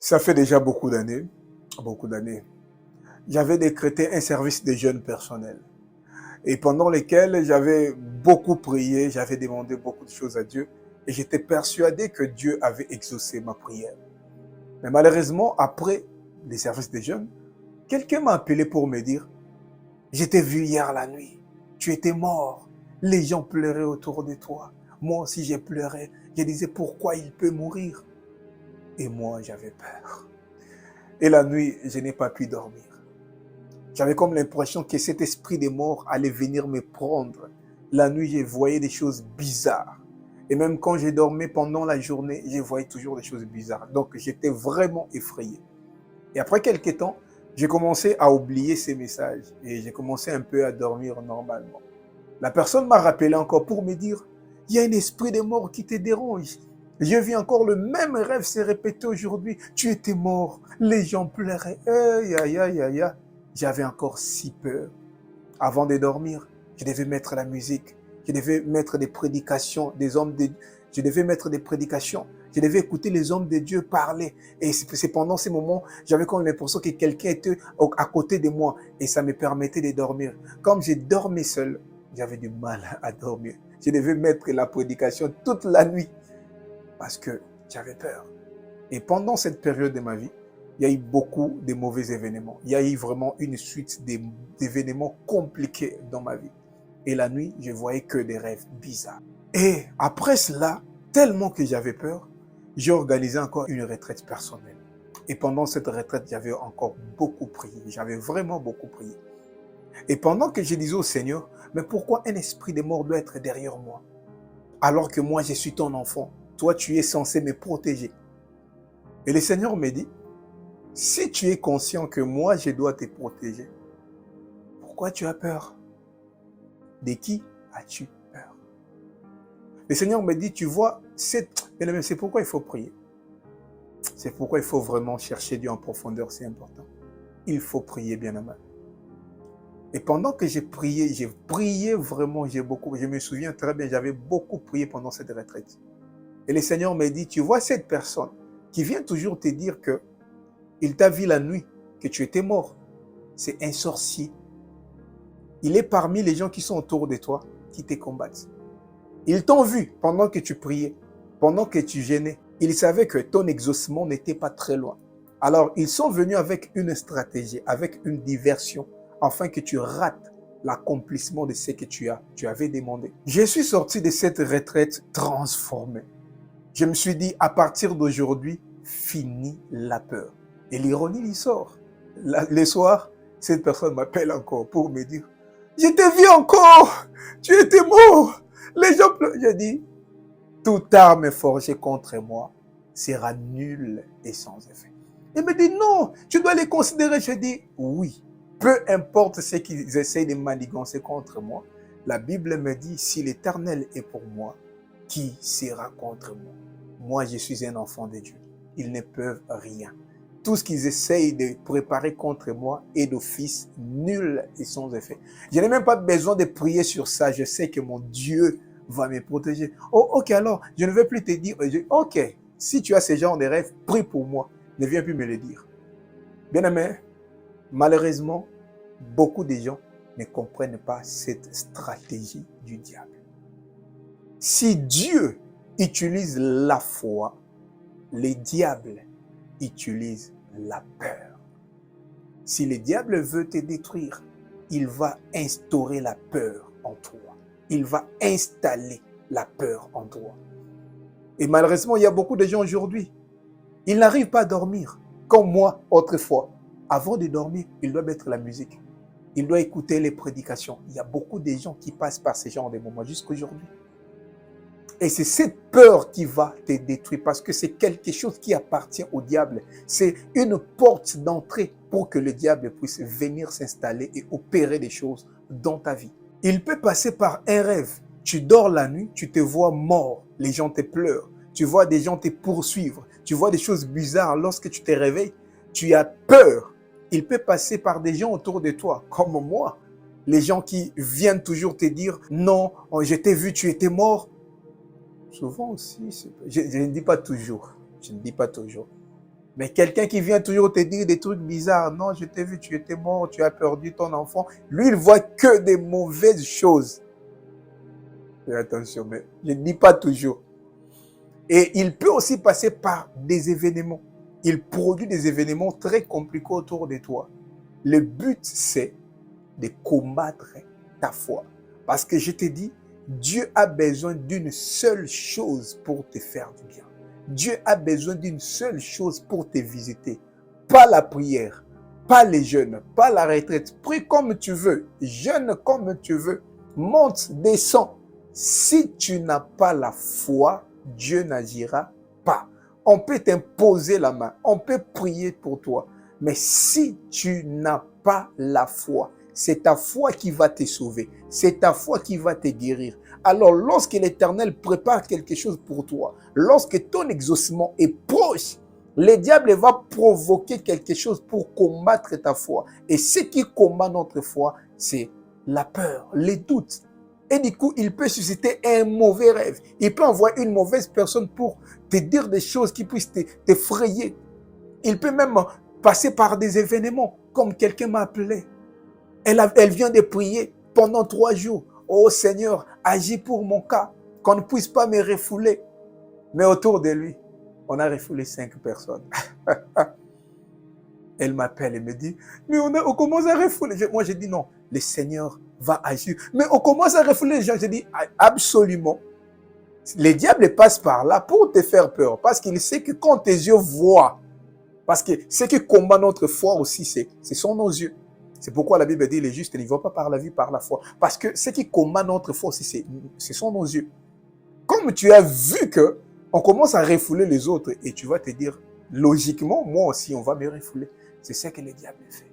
Ça fait déjà beaucoup d'années, beaucoup d'années. J'avais décrété un service de jeûne personnel et pendant lesquels j'avais beaucoup prié, j'avais demandé beaucoup de choses à Dieu et j'étais persuadé que Dieu avait exaucé ma prière. Mais malheureusement, après les services de jeûne, quelqu'un m'a appelé pour me dire, je t'ai vu hier la nuit, tu étais mort, les gens pleuraient autour de toi. Moi aussi j'ai pleuré, je disais pourquoi il peut mourir. Et moi j'avais peur. Et la nuit, je n'ai pas pu dormir. J'avais comme l'impression que cet esprit de mort allait venir me prendre. La nuit, je voyais des choses bizarres. Et même quand je dormais pendant la journée, je voyais toujours des choses bizarres. Donc, j'étais vraiment effrayé. Et après quelques temps, j'ai commencé à oublier ces messages et j'ai commencé un peu à dormir normalement. La personne m'a rappelé encore pour me dire, il y a un esprit de mort qui te dérange. Je vis encore le même rêve se répéter aujourd'hui. Tu étais mort, les gens pleuraient. Aïe, aïe, aïe, aïe, aïe. J'avais encore si peur. Avant de dormir, je devais mettre la musique. Je devais mettre des prédications des hommes de Dieu. Je devais mettre des prédications. Je devais écouter les hommes de Dieu parler. Et c'est pendant ces moments, j'avais comme l'impression que quelqu'un était à côté de moi. Et ça me permettait de dormir. Comme je dormais seul, j'avais du mal à dormir. Je devais mettre la prédication toute la nuit parce que j'avais peur. Et pendant cette période de ma vie, il y a eu beaucoup de mauvais événements. Il y a eu vraiment une suite d'événements compliqués dans ma vie. Et la nuit, je voyais que des rêves bizarres. Et après cela, tellement que j'avais peur, j'ai organisé encore une retraite personnelle. Et pendant cette retraite, j'avais encore beaucoup prié. J'avais vraiment beaucoup prié. Et pendant que je disais au Seigneur, mais pourquoi un esprit de mort doit être derrière moi? Alors que moi, je suis ton enfant. Toi, tu es censé me protéger. Et le Seigneur me dit, si tu es conscient que moi, je dois te protéger, pourquoi tu as peur? De qui as-tu peur? Le Seigneur me dit, tu vois, c'est pourquoi il faut prier. C'est pourquoi il faut vraiment chercher Dieu en profondeur, c'est important. Il faut prier, bien aimé. Et pendant que j'ai prié vraiment, je me souviens très bien, j'avais beaucoup prié pendant cette retraite. Et le Seigneur me dit, tu vois cette personne qui vient toujours te dire que il t'a vu la nuit, que tu étais mort. C'est un sorcier. Il est parmi les gens qui sont autour de toi, qui te combattent. Ils t'ont vu pendant que tu priais, pendant que tu jeûnais. Ils savaient que ton exaucement n'était pas très loin. Alors, ils sont venus avec une stratégie, avec une diversion, afin que tu rates l'accomplissement de ce que tu avais demandé. Je suis sorti de cette retraite transformé. Je me suis dit, à partir d'aujourd'hui, fini la peur. Et l'ironie, il sort. Le soir, cette personne m'appelle encore pour me dire, je te vis encore, tu étais mort. Les gens pleurent. Je dis, toute arme forgée contre moi sera nulle et sans effet. Il me dit, non, tu dois les considérer. Je dis, oui, peu importe ce qu'ils essayent de manigancer contre moi. La Bible me dit, si l'Éternel est pour moi, qui sera contre moi? Moi, je suis un enfant de Dieu. Ils ne peuvent rien. Tout ce qu'ils essayent de préparer contre moi est d'office nul et sans effet. Je n'ai même pas besoin de prier sur ça. Je sais que mon Dieu va me protéger. Oh, ok, alors, je ne vais plus te dire, ok, si tu as ce genre de rêve, prie pour moi. Ne viens plus me le dire. Bien aimé, malheureusement, beaucoup de gens ne comprennent pas cette stratégie du diable. Si Dieu utilise la foi, les diables utilisent la peur. Si le diable veut te détruire, il va instaurer la peur en toi. Il va installer la peur en toi. Et malheureusement, il y a beaucoup de gens aujourd'hui, ils n'arrivent pas à dormir. Comme moi, autrefois. Avant de dormir, il doit mettre la musique. Il doit écouter les prédications. Il y a beaucoup de gens qui passent par ce genre de moments jusqu'à aujourd'hui. Et c'est cette peur qui va te détruire parce que c'est quelque chose qui appartient au diable. C'est une porte d'entrée pour que le diable puisse venir s'installer et opérer des choses dans ta vie. Il peut passer par un rêve. Tu dors la nuit, tu te vois mort, les gens te pleurent. Tu vois des gens te poursuivre. Tu vois des choses bizarres lorsque tu te réveilles. Tu as peur. Il peut passer par des gens autour de toi, comme moi. Les gens qui viennent toujours te dire « Non, je t'ai vu, tu étais mort. » Souvent aussi, je ne dis pas toujours. Je ne dis pas toujours. Mais quelqu'un qui vient toujours te dire des trucs bizarres, non, je t'ai vu, tu étais mort, tu as perdu ton enfant, lui, il voit que des mauvaises choses. Fais attention, mais je ne dis pas toujours. Et il peut aussi passer par des événements. Il produit des événements très compliqués autour de toi. Le but, c'est de combattre ta foi. Parce que je te dis, Dieu a besoin d'une seule chose pour te faire du bien. Dieu a besoin d'une seule chose pour te visiter. Pas la prière, pas les jeûnes, pas la retraite. Prie comme tu veux, jeûne comme tu veux, monte, descends. Si tu n'as pas la foi, Dieu n'agira pas. On peut t'imposer la main, on peut prier pour toi. Mais si tu n'as pas la foi, c'est ta foi qui va te sauver. C'est ta foi qui va te guérir. Alors, lorsque l'Éternel prépare quelque chose pour toi, lorsque ton exaucement est proche, le diable va provoquer quelque chose pour combattre ta foi. Et ce qui combat notre foi, c'est la peur, les doutes. Et du coup, il peut susciter un mauvais rêve. Il peut envoyer une mauvaise personne pour te dire des choses qui puissent t'effrayer. Il peut même passer par des événements, comme quelqu'un m'a appelé. Elle vient de prier pendant 3 jours. Oh Seigneur, agis pour mon cas, qu'on ne puisse pas me refouler. Mais autour de lui, on a refoulé 5 personnes. Elle m'appelle et me dit, mais on commence à refouler. Moi, je dis non, le Seigneur va agir. Mais on commence à refouler les gens. Je dis absolument. Le diable passe par là pour te faire peur. Parce qu'il sait que quand tes yeux voient, parce que ce qui combat notre foi aussi, ce sont nos yeux. C'est pourquoi la Bible dit les justes ne vont pas par la vue, par la foi. Parce que ce qui combat notre foi aussi, ce sont nos yeux. Comme tu as vu que on commence à refouler les autres et tu vas te dire, logiquement, moi aussi, on va me refouler. C'est ce que le diable fait.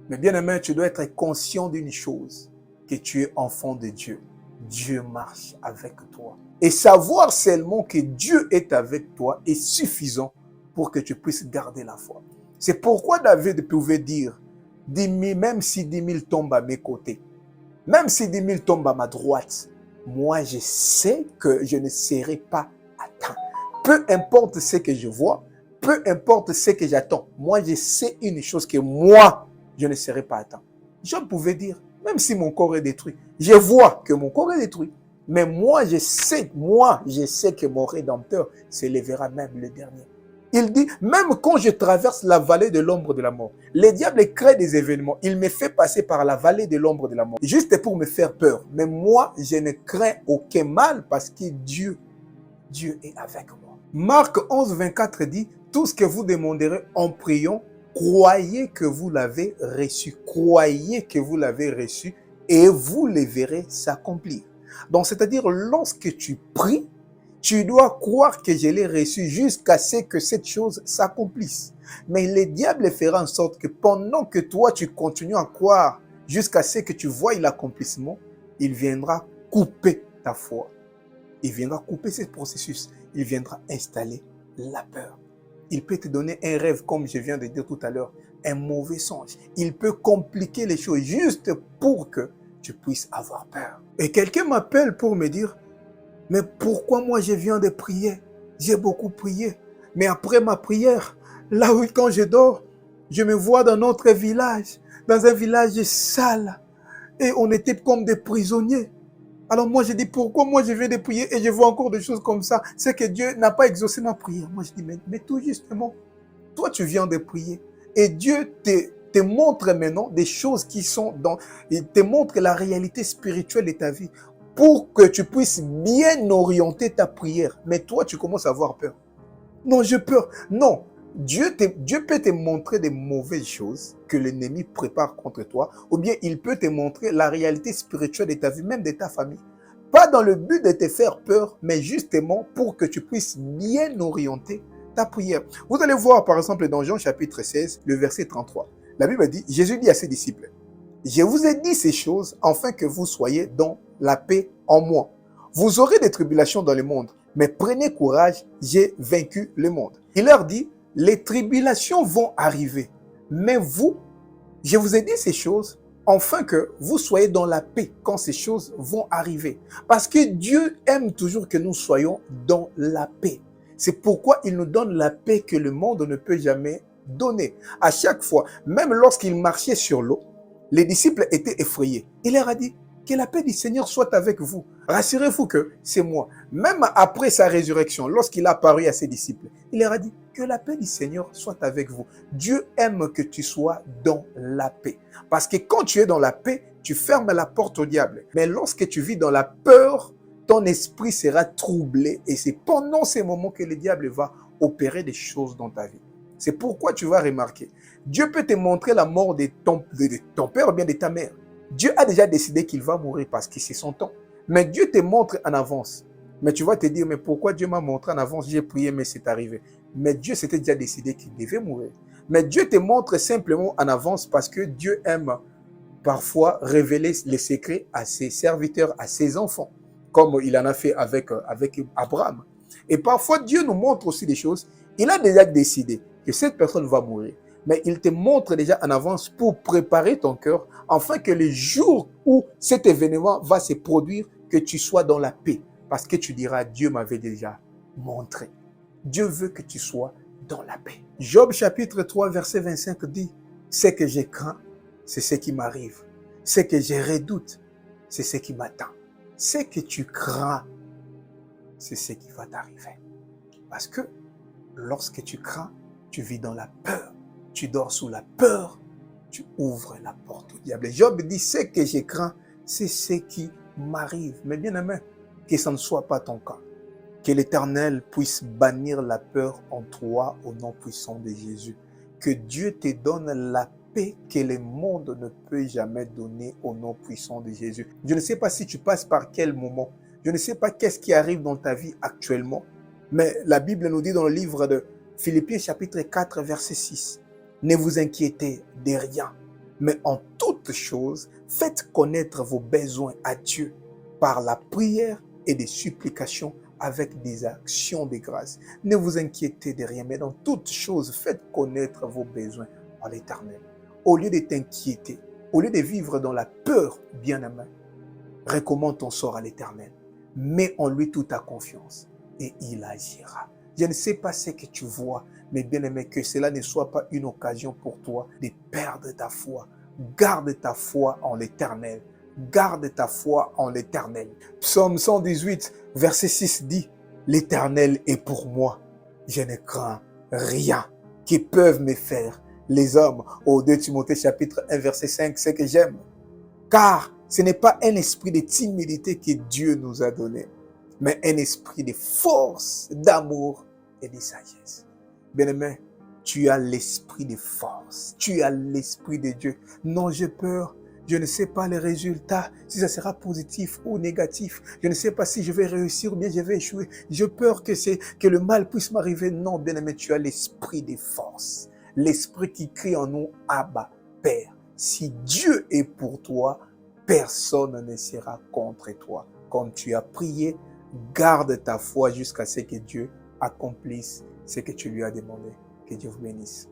Mais bien aimé, tu dois être conscient d'une chose, que tu es enfant de Dieu. Dieu marche avec toi. Et savoir seulement que Dieu est avec toi est suffisant pour que tu puisses garder la foi. C'est pourquoi David pouvait dire, 10 000, même si 10 000 tombent à mes côtés, même si 10 000 tombent à ma droite, moi je sais que je ne serai pas atteint. Peu importe ce que je vois, peu importe ce que j'attends, moi je sais une chose, que moi je ne serai pas atteint. Job pouvait dire, même si mon corps est détruit, je vois que mon corps est détruit, mais moi je sais que mon Rédempteur s'élèvera même le dernier. Il dit, même quand je traverse la vallée de l'ombre de la mort, le diable crée des événements. Il me fait passer par la vallée de l'ombre de la mort, juste pour me faire peur. Mais moi, je ne crains aucun mal parce que Dieu est avec moi. Marc 11, 24 dit, tout ce que vous demanderez en priant, croyez que vous l'avez reçu. Croyez que vous l'avez reçu et vous le verrez s'accomplir. Donc, c'est-à-dire, lorsque tu pries, tu dois croire que je l'ai reçu jusqu'à ce que cette chose s'accomplisse. Mais le diable fera en sorte que pendant que toi, tu continues à croire jusqu'à ce que tu voies l'accomplissement, il viendra couper ta foi. Il viendra couper ce processus. Il viendra installer la peur. Il peut te donner un rêve, comme je viens de dire tout à l'heure, un mauvais songe. Il peut compliquer les choses juste pour que tu puisses avoir peur. Et quelqu'un m'appelle pour me dire, mais pourquoi moi je viens de prier? J'ai beaucoup prié. Mais après ma prière, là où quand je dors, je me vois dans notre village, dans un village sale. Et on était comme des prisonniers. Alors moi je dis, pourquoi moi je viens de prier et je vois encore des choses comme ça? C'est que Dieu n'a pas exaucé ma prière. Moi je dis, mais tout justement, toi tu viens de prier. Et Dieu te montre maintenant des choses qui sont dans... Il te montre la réalité spirituelle de ta vie, pour que tu puisses bien orienter ta prière. Mais toi, tu commences à avoir peur. Non, j'ai peur. Non, Dieu peut te montrer des mauvaises choses que l'ennemi prépare contre toi, ou bien il peut te montrer la réalité spirituelle de ta vie, même de ta famille. Pas dans le but de te faire peur, mais justement pour que tu puisses bien orienter ta prière. Vous allez voir, par exemple, dans Jean chapitre 16, le verset 33. La Bible dit, Jésus dit à ses disciples, « Je vous ai dit ces choses afin que vous soyez dans la paix en moi. Vous aurez des tribulations dans le monde, mais prenez courage, j'ai vaincu le monde. » Il leur dit, les tribulations vont arriver, mais vous, je vous ai dit ces choses afin que vous soyez dans la paix quand ces choses vont arriver. Parce que Dieu aime toujours que nous soyons dans la paix. C'est pourquoi il nous donne la paix que le monde ne peut jamais donner. À chaque fois, même lorsqu'il marchait sur l'eau, les disciples étaient effrayés. Il leur a dit, que la paix du Seigneur soit avec vous. Rassurez-vous que c'est moi. Même après sa résurrection, lorsqu'il a apparu à ses disciples, il leur a dit, que la paix du Seigneur soit avec vous. Dieu aime que tu sois dans la paix. Parce que quand tu es dans la paix, tu fermes la porte au diable. Mais lorsque tu vis dans la peur, ton esprit sera troublé. Et c'est pendant ces moments que le diable va opérer des choses dans ta vie. C'est pourquoi tu vas remarquer, Dieu peut te montrer la mort de ton père ou bien de ta mère. Dieu a déjà décidé qu'il va mourir parce que c'est son temps. Mais Dieu te montre en avance. Mais tu vas te dire, mais pourquoi Dieu m'a montré en avance? J'ai prié, mais c'est arrivé. Mais Dieu s'était déjà décidé qu'il devait mourir. Mais Dieu te montre simplement en avance parce que Dieu aime parfois révéler les secrets à ses serviteurs, à ses enfants, comme il en a fait avec Abraham. Et parfois, Dieu nous montre aussi des choses. Il a déjà décidé que cette personne va mourir. Mais il te montre déjà en avance pour préparer ton cœur, afin que le jour où cet événement va se produire, que tu sois dans la paix. Parce que tu diras, Dieu m'avait déjà montré. Dieu veut que tu sois dans la paix. Job chapitre 3, verset 25 dit, ce que je crains, c'est ce qui m'arrive. Ce que je redoute, c'est ce qui m'attend. Ce que tu crains, c'est ce qui va t'arriver. Parce que lorsque tu crains, tu vis dans la peur. Tu dors sous la peur, tu ouvres la porte au diable. Job dit, ce que je crains, c'est ce qui m'arrive. Mais bien aimé, que ça ne soit pas ton cas. Que l'Éternel puisse bannir la peur en toi au nom puissant de Jésus. Que Dieu te donne la paix que le monde ne peut jamais donner au nom puissant de Jésus. Je ne sais pas si tu passes par quel moment. Je ne sais pas qu'est-ce qui arrive dans ta vie actuellement. Mais la Bible nous dit dans le livre de Philippiens chapitre 4, verset 6. Ne vous inquiétez de rien, mais en toutes choses, faites connaître vos besoins à Dieu par la prière et des supplications avec des actions de grâce. Ne vous inquiétez de rien, mais dans toutes choses, faites connaître vos besoins à l'Éternel. Au lieu de t'inquiéter, au lieu de vivre dans la peur, bien-aimé, recommande ton sort à l'Éternel. Mets en lui toute ta confiance et il agira. Je ne sais pas ce que tu vois, mais bien aimé, que cela ne soit pas une occasion pour toi de perdre ta foi. Garde ta foi en l'Éternel. Garde ta foi en l'Éternel. Psaume 118, verset 6 dit, l'Éternel est pour moi. Je ne crains rien qui peuvent me faire les hommes. Au 2 Timothée chapitre 1, verset 5, c'est que j'aime. Car ce n'est pas un esprit de timidité que Dieu nous a donné, mais un esprit de force, d'amour et de sagesse. Bien-aimé, tu as l'esprit de force, tu as l'esprit de Dieu. Non, j'ai peur, je ne sais pas les résultats, si ça sera positif ou négatif. Je ne sais pas si je vais réussir ou bien je vais échouer. J'ai peur que le mal puisse m'arriver. Non, bien-aimé, tu as l'esprit de force, l'esprit qui crie en nous, Abba, Père. Si Dieu est pour toi, personne ne sera contre toi. Comme tu as prié, garde ta foi jusqu'à ce que Dieu accomplisse ce que tu lui as demandé. Que Dieu vous bénisse.